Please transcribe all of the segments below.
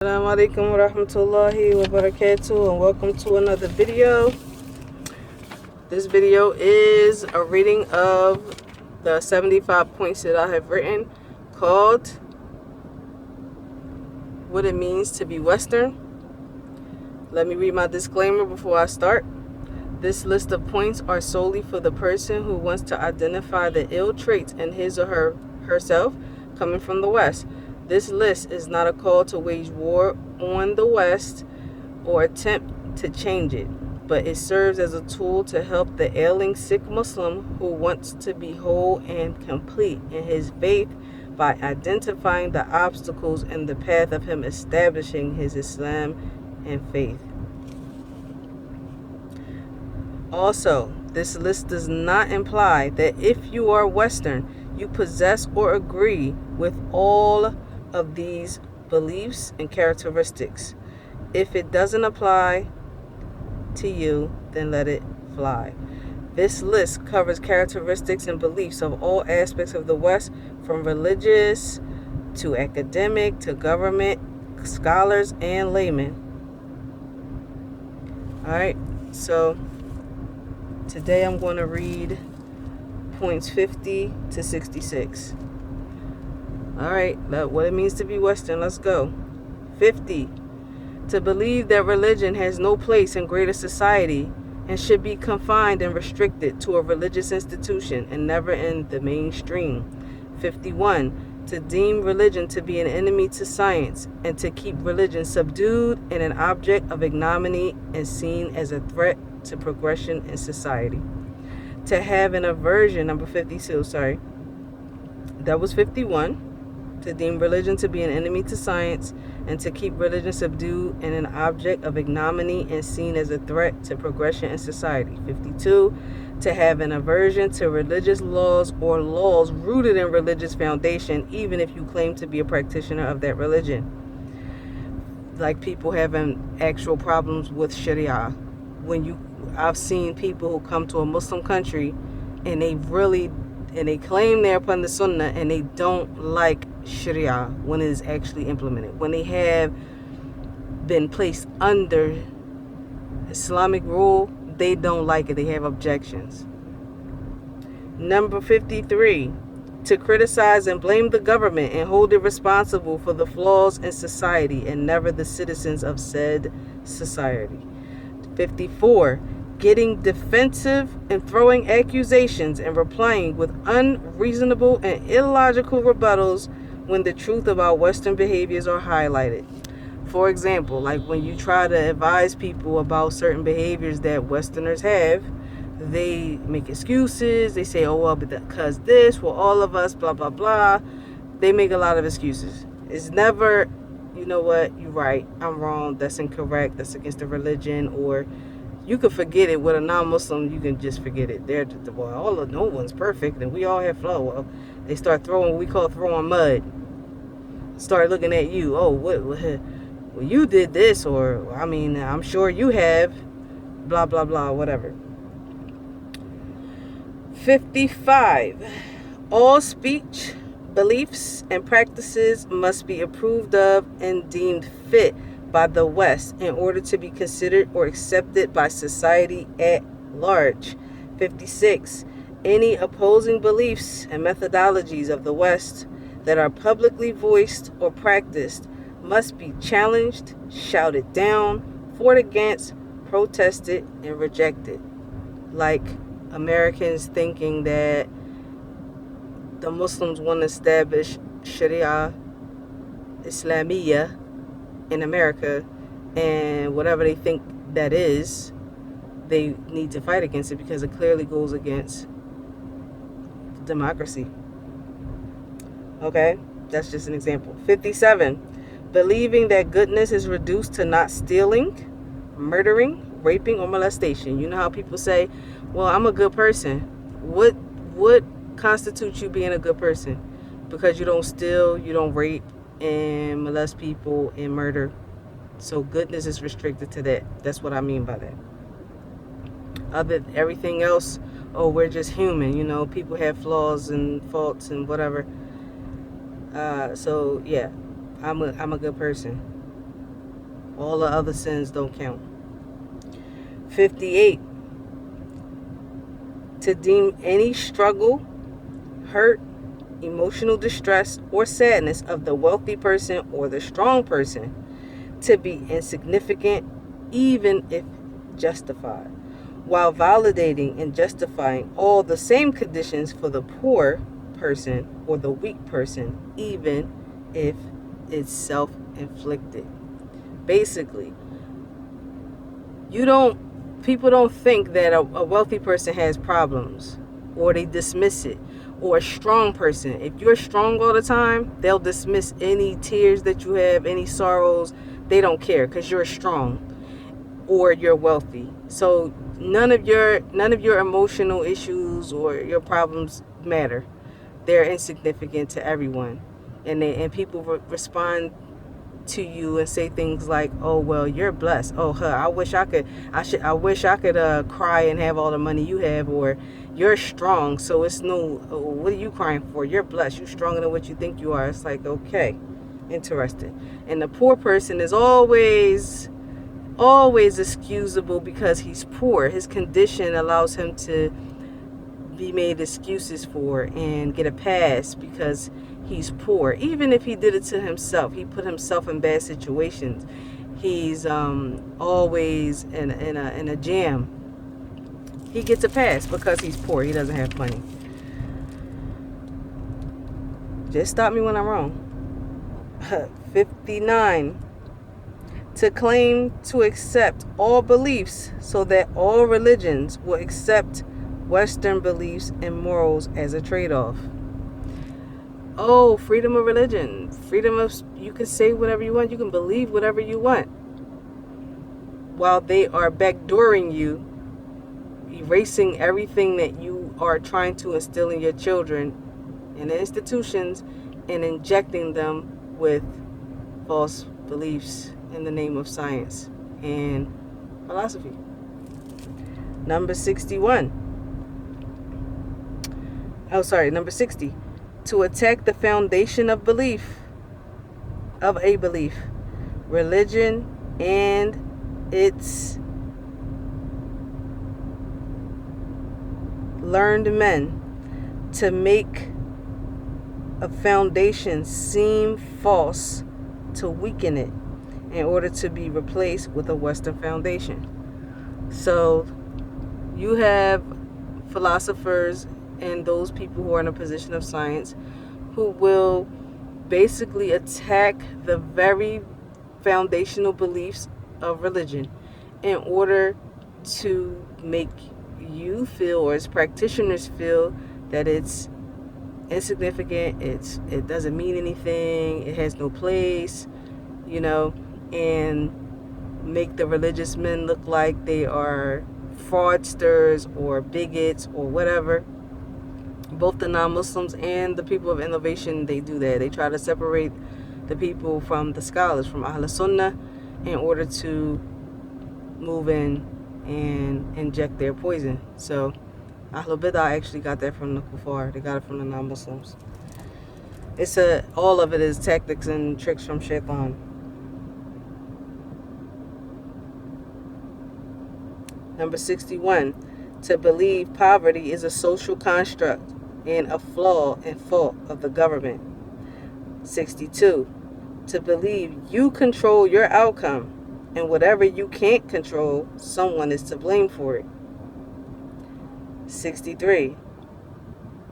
Assalamu alaikum wa rahmatullahi wa barakatuh, and welcome to another video. This video is a reading of the 75 points that I have written called What It Means to Be Western. Let me read my disclaimer before I start. This list of points are solely for the person who wants to identify the ill traits in his or herself coming from the West. This list is not a call to wage war on the West or attempt to change it, but it serves as a tool to help the ailing sick Muslim who wants to be whole and complete in his faith by identifying the obstacles in the path of him establishing his Islam and faith. Also, this list does not imply that if you are Western, you possess or agree with all of these beliefs and characteristics. If it doesn't apply to you, then let it fly. This list covers characteristics and beliefs of all aspects of the West, from religious to academic to government, scholars, and laymen. Alright, so today I'm going to read points 50 to 66. Alright, what it means to be Western, let's go. 50. To believe that religion has no place in greater society and should be confined and restricted to a religious institution and never in the mainstream. 51. To deem religion to be an enemy to science and to keep religion subdued and an object of ignominy and seen as a threat to progression in society. To have an aversion, number 52, that was 51. To deem religion to be an enemy to science and to keep religion subdued and an object of ignominy and seen as a threat to progression in society. 52. To have an aversion to religious laws or laws rooted in religious foundation, even if you claim to be a practitioner of that religion. Like people having actual problems with Sharia. I've seen people who come to a Muslim country and they claim they're upon the Sunnah and they don't like Sharia when it is actually implemented. When they have been placed under Islamic rule, they don't like it. They have objections. Number 53. To criticize and blame the government and hold it responsible for the flaws in society and never the citizens of said society. 54. Getting defensive and throwing accusations and replying with unreasonable and illogical rebuttals when the truth about Western behaviors are highlighted. For example, like when you try to advise people about certain behaviors that Westerners have, they make excuses. They say, oh, well, because this, well, all of us, blah, blah, blah. They make a lot of excuses. It's never, you know what, you're right, I'm wrong, that's incorrect, that's against the religion, or you can forget it. With a non-Muslim, you can just forget it. They're just, well, no one's perfect, and we all have flaws. Well, they start throwing what we call throwing mud. Start looking at you. Oh, well, you did this, or I mean, I'm sure you have. Blah blah blah, whatever. 55. All speech, beliefs, and practices must be approved of and deemed fit by the West in order to be considered or accepted by society at large. 56. Any opposing beliefs and methodologies of the West that are publicly voiced or practiced must be challenged, shouted down, fought against, protested, and rejected. Like Americans thinking that the Muslims want to establish Sharia Islamiyah in America, and whatever they think that is, they need to fight against it because it clearly goes against democracy. Okay, that's just an example. 57. Believing that goodness is reduced to not stealing, murdering, raping, or molestation. You know how people say, well, I'm a good person. What constitutes you being a good person? Because you don't steal, you don't rape and molest people and murder. So goodness is restricted to that. That's what I mean by that. Everything else, oh, we're just human. You know, people have flaws and faults and whatever. So yeah, I'm a good person. All the other sins don't count. 58. To deem any struggle, hurt, emotional distress, or sadness of the wealthy person or the strong person to be insignificant, even if justified, while validating and justifying all the same conditions for the poor person or the weak person, even if it's self-inflicted. Basically, people don't think that a wealthy person has problems, or they dismiss it. Or a strong person, if you're strong all the time, they'll dismiss any tears that you have, any sorrows. They don't care because you're strong or you're wealthy. So none of your emotional issues or your problems matter. They're insignificant to everyone, and people respond to you and say things like, "Oh well, you're blessed. Oh, I wish I could. I wish I could cry and have all the money you have." Or, "You're strong, so it's no. Oh, what are you crying for? You're blessed. You're stronger than what you think you are." It's like, okay, interesting. And the poor person is always excusable because he's poor. His condition allows him to be made excuses for and get a pass because he's poor. Even if he did it to himself, he put himself in bad situations. He's always in a jam. He gets a pass because he's poor. He doesn't have money. Just stop me when I'm wrong. 59. To claim to accept all beliefs so that all religions will accept Western beliefs and morals as a trade-off. Oh, freedom of religion. You can say whatever you want. You can believe whatever you want. While they are backdooring you, erasing everything that you are trying to instill in your children in the institutions and injecting them with false beliefs in the name of science and philosophy. Number 61. Number 60. To attack the foundation of a belief, religion, and its learned men, to make a foundation seem false, to weaken it in order to be replaced with a Western foundation. So you have philosophers and those people who are in a position of science who will basically attack the very foundational beliefs of religion in order to make you feel, or as practitioners feel, that it's insignificant, it doesn't mean anything, it has no place, and make the religious men look like they are fraudsters or bigots or whatever. Both the non-Muslims and the people of innovation, they do that. They try to separate the people from the scholars, from Ahl Sunnah, in order to move in and inject their poison. So Ahl Bidah actually got that from the Kuffar. They got it from the non-Muslims. All of it is tactics and tricks from Shaitan. Number 61. To believe poverty is a social construct and a flaw and fault of the government. 62. To believe you control your outcome, and whatever you can't control, someone is to blame for it. 63.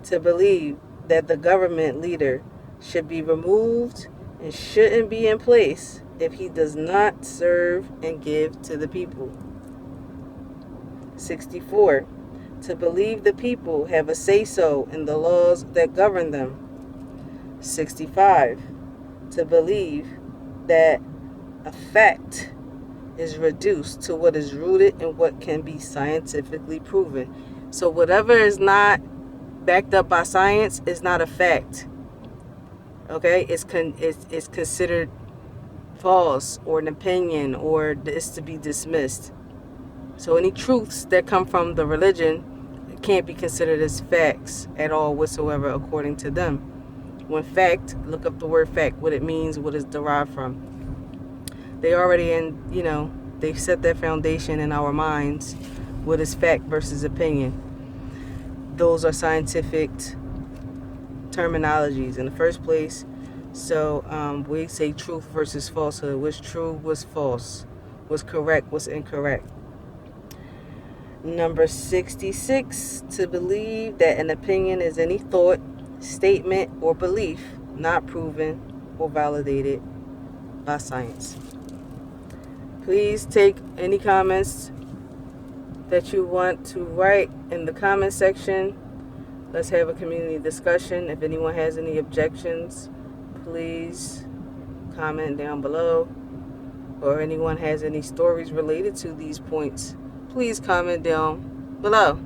To believe that the government leader should be removed and shouldn't be in place if he does not serve and give to the people. 64. To believe the people have a say-so in the laws that govern them. 65. To believe that a fact is reduced to what is rooted in what can be scientifically proven. So whatever is not backed up by science is not a fact. Okay? It's considered false or an opinion, or is to be dismissed. So any truths that come from the religion can't be considered as facts at all whatsoever according to them. When fact, look up the word fact, what it means, what it's derived from. They already they've set that foundation in our minds. What is fact versus opinion? Those are scientific terminologies in the first place. So we say truth versus falsehood. What's true, what's false, what's correct, what's incorrect. Number 66, to believe that an opinion is any thought, statement, or belief not proven or validated by science. Please take any comments that you want to write in the comment section. Let's have a community discussion. If anyone has any objections, please comment down below. Or anyone has any stories related to these points, please comment down below.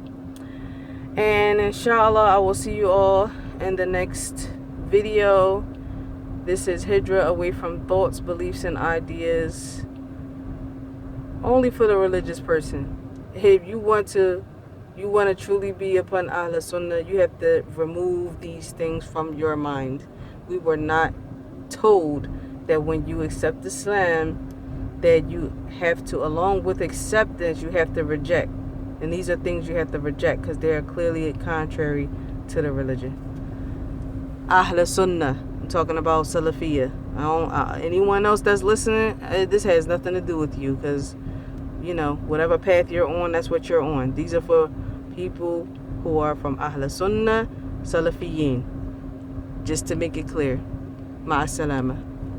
And inshallah, I will see you all in the next video. This is Hijrah, away from thoughts, beliefs, and ideas, only for the religious person. If you want to truly be upon Ahl Sunnah, you have to remove these things from your mind. We were not told that when you accept Islam, that you have to, along with acceptance, you have to reject. And these are things you have to reject because they are clearly contrary to the religion. Ahl Sunnah. I'm talking about Salafiyah. Anyone else that's listening, this has nothing to do with you, because whatever path you're on, that's what you're on. These are for people who are from Ahl Sunnah, Salafiyin. Just to make it clear. Ma'as salama.